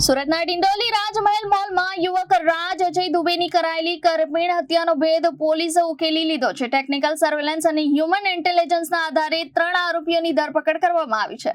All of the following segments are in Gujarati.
સુરતના ડિંડોલી રાજમહેલ મોલમાં યુવક રાજ અજય દુબેની કરાયેલી કરપીણ હત્યાનો ભેદ પોલીસે ઉકેલી લીધો છે। ટેકનિકલ સર્વેલન્સ અને હ્યુમન ઇન્ટેલિજન્સના આધારે 3 આરોપીઓની ધરપકડ કરવામાં આવી છે।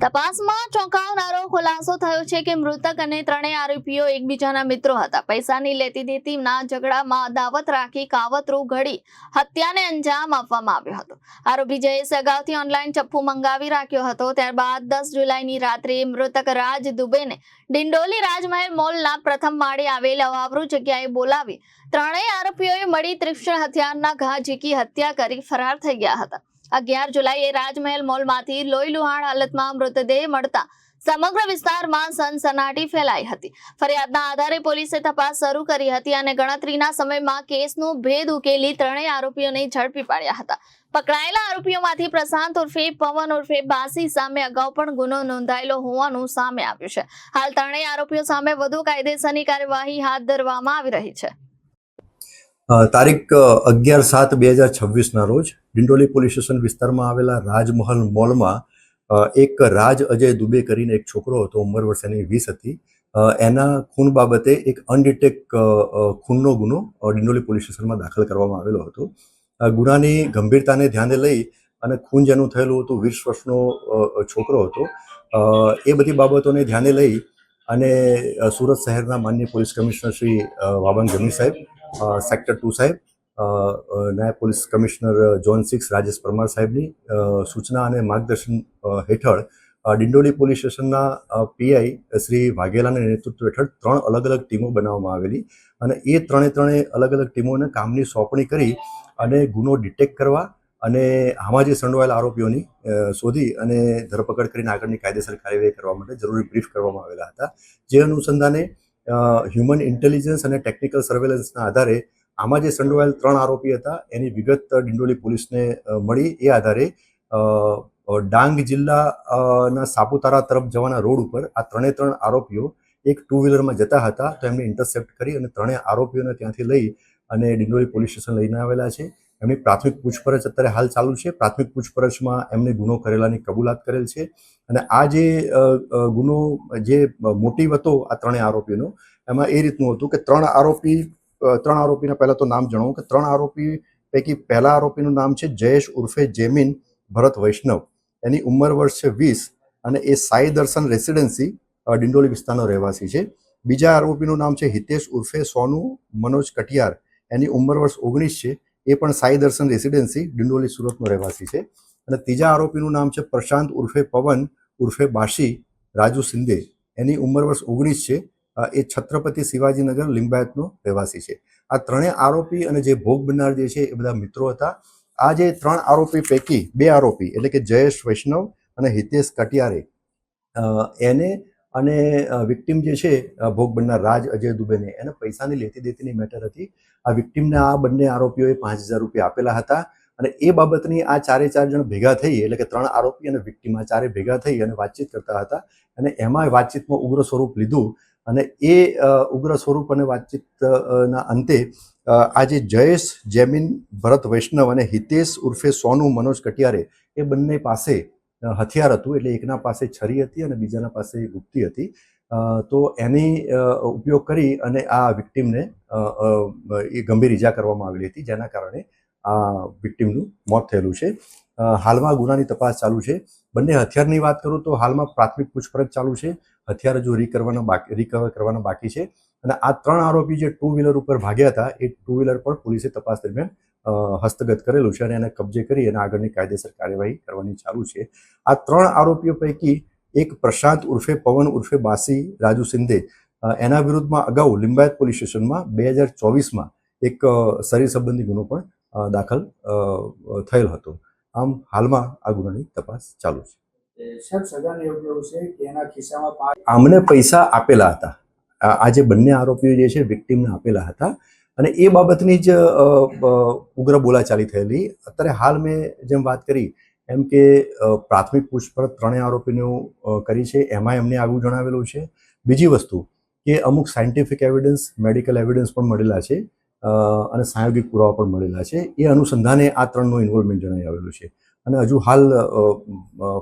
તપાસમાં ચોંકાવનારો ખુલાસો થયો છે કે મૃતક અને ત્રણેય આરોપીઓ એકબીજાના મિત્રો હતા। પૈસાની લેતી દેતીના ઝઘડામાં અદાવત રાખી કાવતરું ઘડી હત્યાને અંજામ આપવામાં આવ્યો હતો। આરોપી જયેશ અગાઉથી ઓનલાઈન ચપ્પુ મંગાવી રાખ્યો હતો। ત્યારબાદ 10 જુલાઈની રાત્રે મૃતક રાજ દુબેને ડિંડોલી રાજમહેલ મોલના પ્રથમ માળે આવેલ અવાવરૂ જગ્યાએ બોલાવી ત્રણેય આરોપીઓએ મળી તીક્ષ્ણ હથિયારના ઘા ઝીકી હત્યા કરી ફરાર થઈ ગયા હતા। 11 જુલાઈએ રાજમહેલ મોલમાંથી લોહીલુહાણ હાલતમાં મૃતદેહ મળતા સમગ્ર વિસ્તારમાં સનસનાટી ફેલાઈ હતી। ફરિયાદના આધારે પોલીસે તપાસ શરૂ કરી હતી અને ગણતરીના સમયમાં કેસનો ભેદ ઉકેલી ત્રણેય આરોપીઓને ઝડપી પાડ્યા હતા। પકડાયેલા આરોપીઓમાંથી પ્રશાંત ઉર્ફે પવન ઉર્ફે બાસી સામે અગાઉ પણ ગુનો નોંધાયેલો હોવાનું સામે આવ્યું છે। હાલ ત્રણેય આરોપીઓ સામે વધુ કાયદેસરની કાર્યવાહી હાથ ધરવામાં આવી રહી છે। તારીખ 11/7/2026ના રોજ ડિંડોલી પોલીસ સ્ટેશન વિસ્તારમાં આવેલા રાજમહલ મોલમાં એક રાજ અજય દુબે કરીને એક છોકરો હતો, ઉંમર વર્ષ એની 20 હતી। એના ખૂન બાબતે એક અનડિટેક ખૂનનો ગુનો ડિંડોલી પોલીસ સ્ટેશનમાં દાખલ કરવામાં આવેલો હતો। ગુનાની ગંભીરતાને ધ્યાને લઈ અને ખૂન જેનું થયેલું હતું 20 વર્ષનો છોકરો હતો, એ બધી બાબતોને ધ્યાને લઈ અને સુરત શહેરના માનનીય પોલીસ કમિશનર શ્રી વાબાંગ જમી સાહેબ, સેક્ટર 2 સાહેબ, નાયબ police commissioner zone 6 Rajesh Parmar સાહેબની સૂચના અને માર્ગદર્શન હેઠળ ડિંડોલી પોલીસ સ્ટેશનના પીઆઈ શ્રી વાઘેલાના નેતૃત્વ હેઠળ 3 અલગ અલગ ટીમો બનાવવામાં આવેલી અને એ ત્રણેય અલગ અલગ ટીમોને કામની સોંપણી કરી અને ગુનો ડિટેક્ટ કરવા અને આમાં જે સંડોવાયેલા આરોપીઓની શોધી અને ધરપકડ કરીને આગળની કાયદેસર કાર્યવાહી કરવા માટે જરૂરી બ્રીફ કરવામાં આવેલા હતા। જે અનુસંધાને હ્યુમન ઇન્ટેલિજન્સ અને ટેકનિકલ સર્વેલન્સના આધારે આમાં જે સંડોવાયેલ 3 આરોપી હતા એની વિગત ડિંડોલી પોલીસને મળી। એ આધારે ડાંગ જિલ્લાના સાપુતારા તરફ જવાના રોડ ઉપર આ ત્રણે આરોપીઓ એક 2 વ્હીલરમાં જતા હતા, તો એમને ઇન્ટરસેપ્ટ કરી અને ત્રણેય આરોપીઓને ત્યાંથી લઈ અને ડિંડોલી પોલીસ સ્ટેશન લઈને આવેલા છે। એમની પ્રાથમિક પૂછપરછ અત્યારે હાલ ચાલુ છે। પ્રાથમિક પૂછપરછમાં એમને ગુનો કરેલાની કબૂલાત કરેલ છે અને આ જે ગુનો જે મોટિવ હતો આ ત્રણેય આરોપીનો, એમાં એ રીતનું હતું કે ત્રણ આરોપીના પહેલા તો નામ જણાવું કે 3 આરોપી પૈકી પહેલા આરોપીનું નામ છે જયેશ ઉર્ફે જેમિન ભરત વૈષ્ણવ, એની ઉંમર વર્ષ છે 20 અને એ સાઈ દર્શન રેસિડેન્સી ડિંડોલી વિસ્તારનો રહેવાસી છે। બીજા આરોપીનું નામ છે હિતેશ ઉર્ફે સોનુ મનોજ કટિયાર, એની ઉંમર વર્ષ 19 છે, એ પણ સાઈ દર્શન રેસિડેન્સી ડિંડોલી સુરતનો રહેવાસી છે। અને ત્રીજા આરોપીનું નામ છે પ્રશાંત ઉર્ફે પવન ઉર્ફે બાશી રાજુ સિંધે, એની ઉંમર વર્ષ 19 છે, એ છત્રપતિ શિવાજીનગર લિંબાયતનો રહેવાસી છે। આ ત્રણેય આરોપી અને જે ભોગ બનનાર જે છે એ બધા મિત્રો હતા। આ જે 3 આરોપી પૈકી 2 આરોપી એટલે કે જયેશ વૈષ્ણવ અને હિતેશ કટિયારે એને અને વિક્ટિમ જે છે ભોગ બનનાર રાજ અજય દુબેને એને પૈસાની લેતી દેતીની મેટર હતી। આ વિક્ટિમને આ બંને આરોપીઓએ 5000 રૂપિયા આપેલા હતા અને એ બાબતની આ 4 જણ ભેગા થઈ એટલે કે 3 આરોપી અને વિક્ટિમ આ 4 ભેગા થઈ અને વાતચીત કરતા હતા અને એમાં વાતચીતમાં ઉગ્ર સ્વરૂપ લીધું અને એ ઉગ્ર સ્વરૂપ અને વાતચીતના અંતે આ જે જયેશ જેમિન ભરત વૈષ્ણવ અને હિતેશ ઉર્ફે સોનુ મનોજ કટિયારે એ બંને પાસે હથિયાર હતું, એટલે એકના પાસે છરી હતી અને બીજાના પાસે ગુપ્તી હતી। તો એની ઉપયોગ કરી અને આ વિક્ટિમને એ ગંભીર ઈજા કરવામાં આવેલી હતી, જેના કારણે આ વિક્ટિમનું મોત થયેલું છે। હાલમાં ગુનાની તપાસ ચાલુ છે। બંને હથિયારની વાત કરું તો હાલમાં પ્રાથમિક પૂછપરછ ચાલુ છે, હથિયાર હજુ રિકવર કરવાના બાકી છે અને આ 3 આરોપી જે 2 વ્હીલર ઉપર ભાગ્યા હતા એ 2 વ્હીલર પર પોલીસે તપાસ દરમિયાન હસ્તગત કરેલું છે અને એને કબજે કરી અને આગળની કાયદેસર કાર્યવાહી કરવાની ચાલુ છે। આ 3 આરોપીઓ પૈકી એક પ્રશાંત ઉર્ફે પવન ઉર્ફે બાસી રાજુ સિંધે, એના વિરુદ્ધમાં અગાઉ લિંબાયત પોલીસ સ્ટેશનમાં 2024માં એક શરીર સંબંધી ગુનો પણ દાખલ થયેલ હતો। આમ હાલમાં આ ગુનાની તપાસ ચાલુ છે। આમને પૈસા આપેલા હતા, આ જે બંને આરોપીઓ જે છે વિક્ટિમને આપેલા હતા અને એ બાબતની જ ઉગ્ર બોલાચાલી થયેલી। અત્યારે હાલ મેં જેમ વાત કરી એમ કે પ્રાથમિક પૂછપરછ 3 આરોપીનું કરી છે, એમાં એમને આવું જણાવેલું છે। બીજી વસ્તુ કે અમુક સાયન્ટિફિક એવિડન્સ, મેડિકલ એવિડન્સ પણ મળેલા છે અને સાયોગિક પુરાવા પણ મળેલા છે। એ અનુસંધાને આ 3નું ઇન્વોલ્વમેન્ટ જણાઈ આવેલું છે અને હજુ હાલ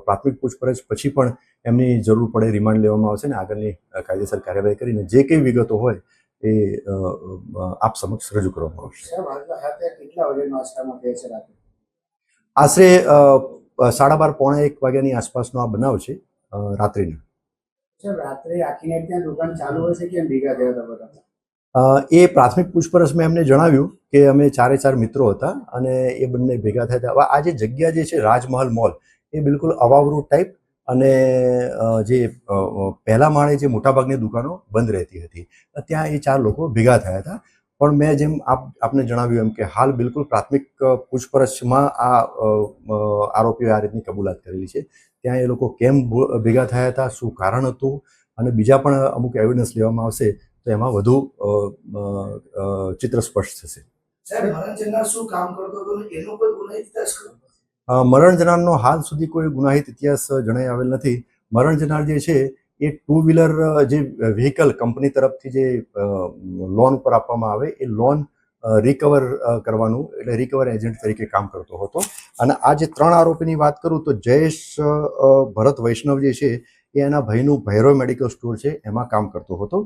પ્રાથમિક પૂછપરછ પછી પણ એમની જરૂર પડે રિમાન્ડ લેવામાં આવશે અને આગળની કાયદેસર કાર્યવાહી કરીને જે કંઈ વિગતો હોય એ આપ સમક્ષ રજૂ કરવામાં આવશે. આશરે 12:30 પોણા 1 વાગ્યાની આસપાસનો આ બનાવ છે રાત્રિનો. રાત્રે આખી નાઈટ ત્યાં દુકાન ચાલુ હોય છે કેમ ભેગા થયા હતા બધા? એ પ્રાથમિક પૂછપરછમાં એમને જણાવ્યું કે અમે 4 મિત્રો હતા અને એ બંને ભેગા થયા હતા. હવે આ જે જગ્યા જે છે રાજમહલ મોલ એ બિલકુલ અવાવરૂ ટાઈપ અને જે પહેલા માળે જે મોટાભાગની દુકાનો બંધ રહેતી હતી ત્યાં એ 4 લોકો ભેગા થયા હતા. પણ મેં જેમ આપને જણાવ્યું એમ કે હાલ બિલકુલ પ્રાથમિક પૂછપરછમાં આ આરોપીઓએ આ રીતની કબૂલાત કરેલી છે. ત્યાં એ લોકો કેમ ભેગા થયા હતા, શું કારણ હતું અને બીજા પણ અમુક એવિડન્સ લેવામાં આવશે તો એમાં વધુ ચિત્ર સ્પષ્ટ થશે. મરણ જનારનો હાલ સુધી કોઈ ગુનાહિત ઇતિહાસ જણાઈ આવેલ નથી. મરણ જનાર જે છે એ 2 વ્હીલર જે વ્હીકલ કંપની તરફથી જે લોન ઉપર આપવામાં આવે એ લોન રિકવર કરવાનું એટલે રિકવર એજન્ટ તરીકે કામ કરતો હતો. અને આ જે 3 આરોપીની વાત કરું તો જયેશ ભરત વૈષ્ણવ જે છે એ એના ભાઈનું ભૈરવ મેડિકલ સ્ટોર છે એમાં કામ કરતો હતો.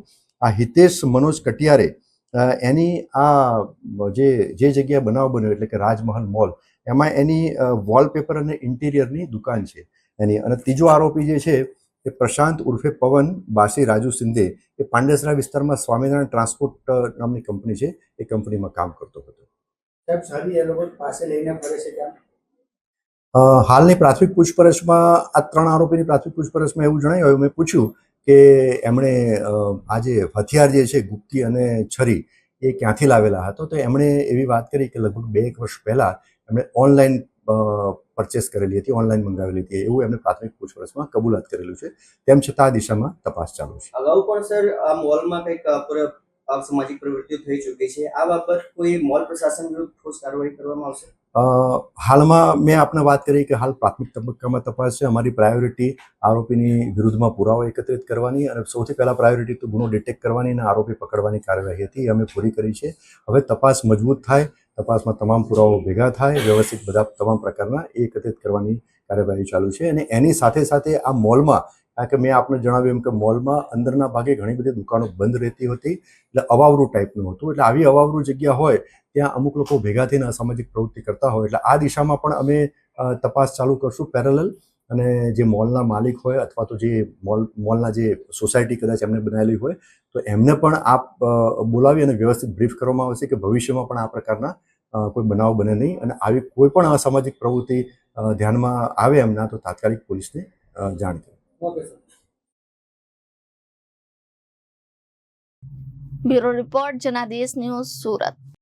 આ હિતેશ મનોજ કટિયારે એની આ જે જગ્યાએ બનાવ બન્યો એટલે કે રાજમહલ મોલ એમાં એની વોલપેપર અને ઇન્ટિરિયરની દુકાન છે એની. અને ત્રીજો આરોપી જે છે એ પ્રશાંત ઉર્ફે પવન બાસી રાજુ સિંધે એ પાંડેસરા વિસ્તારમાં સ્વામિનારાયણ ટ્રાન્સપોર્ટ નામની કંપની છે એ કંપનીમાં કામ કરતો હતો. હાલની પ્રાથમિક પૂછપરછમાં આ 3 આરોપીની પ્રાથમિક પૂછપરછમાં એવું જણાયું, મેં પૂછ્યું કે એમણે આ જે હથિયાર જે છે ગુપ્તી અને છરી એ ક્યાંથી લાવેલા હતો તો એમણે એવી વાત કરી કે લગભગ 2 વર્ષ પહેલાં એમણે ઓનલાઈન પરચેસ કરેલી હતી, ઓનલાઈન મંગાવેલી હતી એવું એમને પ્રાથમિક પૂછપરછમાં કબૂલાત કરેલું છે. તેમ છતાં આ દિશામાં તપાસ ચાલુ છે. અગાઉ પણ સર આ મોલમાં કંઈક અસામાજિક પ્રવૃત્તિઓ થઈ ચૂકી છે. આ બાબત કોઈ મોલ પ્રશાસન વિરુદ્ધ ઠોસ કાર્યવાહી કરવામાં આવશે? હાલમાં મેં આપને વાત કરી કે હાલ પ્રાથમિક તબક્કામાં તપાસ છે. અમારી પ્રાયોરિટી આરોપીની વિરુદ્ધમાં પુરાવા એકત્રિત કરવાની અને સૌથી પહેલાં પ્રાયોરિટી તો ગુનો ડિટેક્ટ કરવાની અને આરોપી પકડવાની કાર્યવાહી હતી એ અમે પૂરી કરી છે. હવે તપાસ મજબૂત થાય, તપાસમાં તમામ પુરાવાઓ ભેગા થાય, વ્યવસ્થિત બધા તમામ પ્રકારના એકત્રિત કરવાની કાર્યવાહી ચાલુ છે. અને એની સાથે સાથે આ મોલમાં, કારણ કે મેં આપને જણાવ્યું એમ કે મોલમાં અંદરના ભાગે ઘણી બધી દુકાનો બંધ રહેતી હતી એટલે અવાવરૂ ટાઈપનું હતું. એટલે આવી અવાવરૂ જગ્યા હોય ત્યાં અમુક લોકો ભેગા થઈને અસામાજિક પ્રવૃત્તિ કરતા હોય એટલે આ દિશામાં પણ અમે તપાસ ચાલુ કરશું પેરેલલ. અને જે મોલના માલિક હોય અથવા તો જે મોલના જે સોસાયટી કદાચ એમને બનાવેલી હોય તો એમને પણ બોલાવી અને વ્યવસ્થિત બ્રીફ કરવામાં આવશે કે ભવિષ્યમાં પણ આ પ્રકારના કોઈ બનાવ બને નહીં અને આવી કોઈ પણ અસામાજિક પ્રવૃત્તિ ધ્યાનમાં આવે એમના તો તાત્કાલિક પોલીસને જાણ કરે. Bureau report Janadesh news Surat.